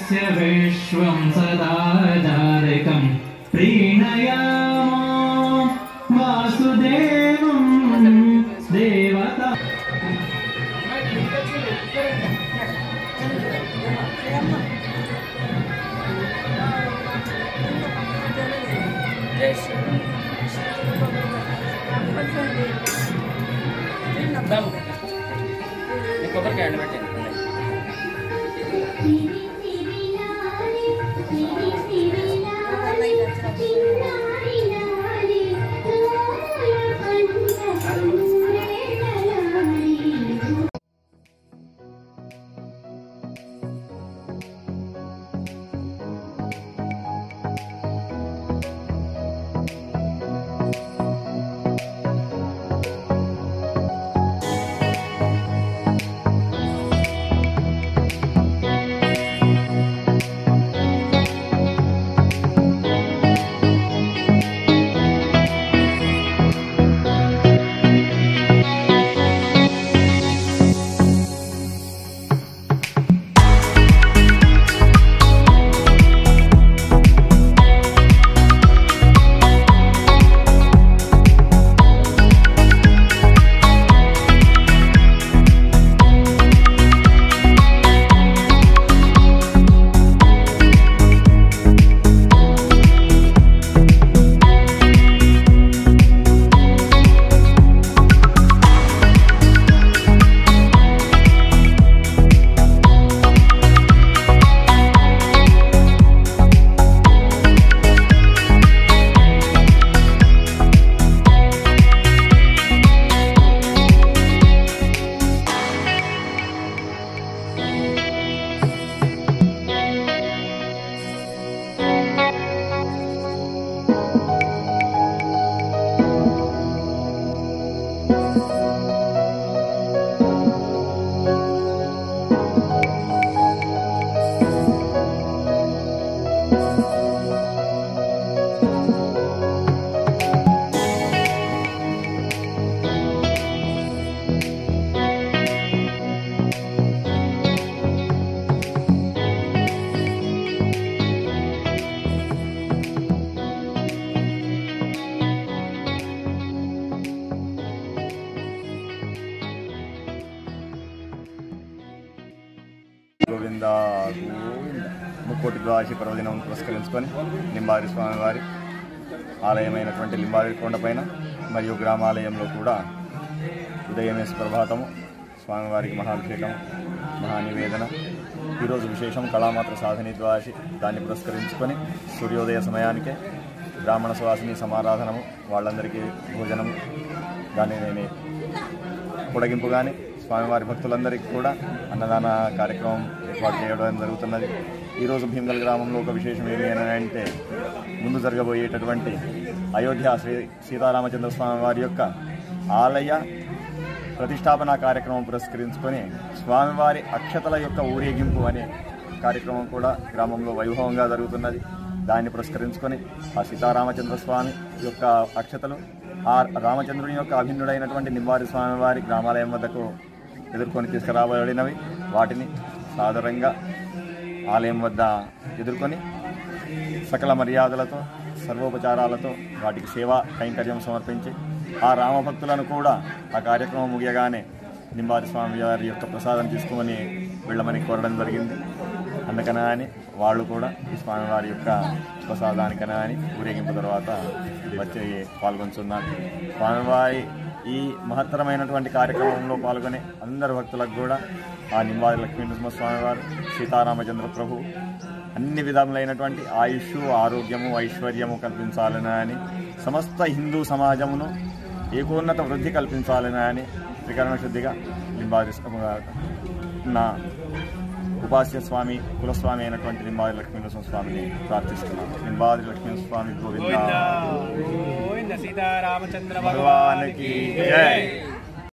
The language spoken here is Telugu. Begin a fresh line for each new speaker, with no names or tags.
यस्य विश्वं सदाचारिकं प्रीणयामो वासुदेवं देवता।
కొబ్బరికాయ పెట్టండి.
గోవింద గోవింద. ముక్కోటి ద్వాదశి పర్వదినం పురస్కరించుకొని లింబాద్రి స్వామివారి ఆలయమైనటువంటి లింబాద్రి కొండపైన మరియు గ్రామాలయంలో కూడా ఉదయమే సుప్రభాతము, స్వామివారికి మహాభిషేకం, మహానివేదన. ఈరోజు విశేషం కళామాత్ర సాధని ద్వాదశి. దాన్ని పురస్కరించుకొని సూర్యోదయ సమయానికే బ్రాహ్మణ సువాసిని సమారాధనము, వాళ్ళందరికీ భోజనము, దాన్ని పొడగింపుగానే స్వామివారి భక్తులందరికీ కూడా అన్నదాన కార్యక్రమం ఏర్పాటు చేయడం జరుగుతున్నది. ఈరోజు భీమగల్ గ్రామంలో ఒక విశేషం ఏమి అంటే ముందు జరగబోయేటటువంటి అయోధ్య శ్రీ సీతారామచంద్ర స్వామి వారి యొక్క ఆలయ ప్రతిష్టాపన కార్యక్రమం పురస్కరించుకొని స్వామివారి అక్షతల యొక్క ఊరేగింపు అనే కార్యక్రమం కూడా గ్రామంలో వైభవంగా జరుగుతున్నది. దాన్ని పురస్కరించుకొని ఆ సీతారామచంద్ర స్వామి యొక్క అక్షతలు ఆ రామచంద్రుని యొక్క అభిన్నుడైనటువంటి లింబాద్రి స్వామివారి గ్రామాలయం వద్దకు ఎదుర్కొని తీసుకురాబడినవి. వాటిని సాదరంగా ఆలయం వద్ద ఎదుర్కొని సకల మర్యాదలతో సర్వోపచారాలతో వాటికి సేవా కైంకర్యం సమర్పించి ఆ రామభక్తులను కూడా ఆ కార్యక్రమం ముగియగానే లింబాద్రి స్వామి వారి యొక్క ప్రసాదం తీసుకొని వెళ్ళమని కోరడం జరిగింది. అందుకనా అని వాళ్ళు కూడా ఈ స్వామివారి యొక్క ప్రసాదానికనా అని ఊరేగింపు తర్వాత వచ్చి పాల్గొంటున్నారు. స్వామివారి ఈ మహత్తరమైనటువంటి కార్యక్రమంలో పాల్గొనే అందరు భక్తులకు కూడా ఆ లింబాద్రి లక్ష్మీనరసింహస్వామివారు సీతారామచంద్ర ప్రభు అన్ని విధములైనటువంటి ఆయుష్, ఆరోగ్యము, ఐశ్వర్యము కల్పించాలని అని సమస్త హిందూ సమాజమును ఏకోన్నత వృద్ధి కల్పించాలని అని త్రికరణ శుద్ధిగా లింబాద్రి నా ఉపాస్య స్వామి కులస్వామి అయినటువంటి లింబాద్రి లక్ష్మీనరసింహ స్వామిని ప్రార్థిస్తున్నాను. లింబాద్రి లక్ష్మీనరసింహ స్వామి గోవింద.
సీతారామచంద్ర
భగవానికి జై.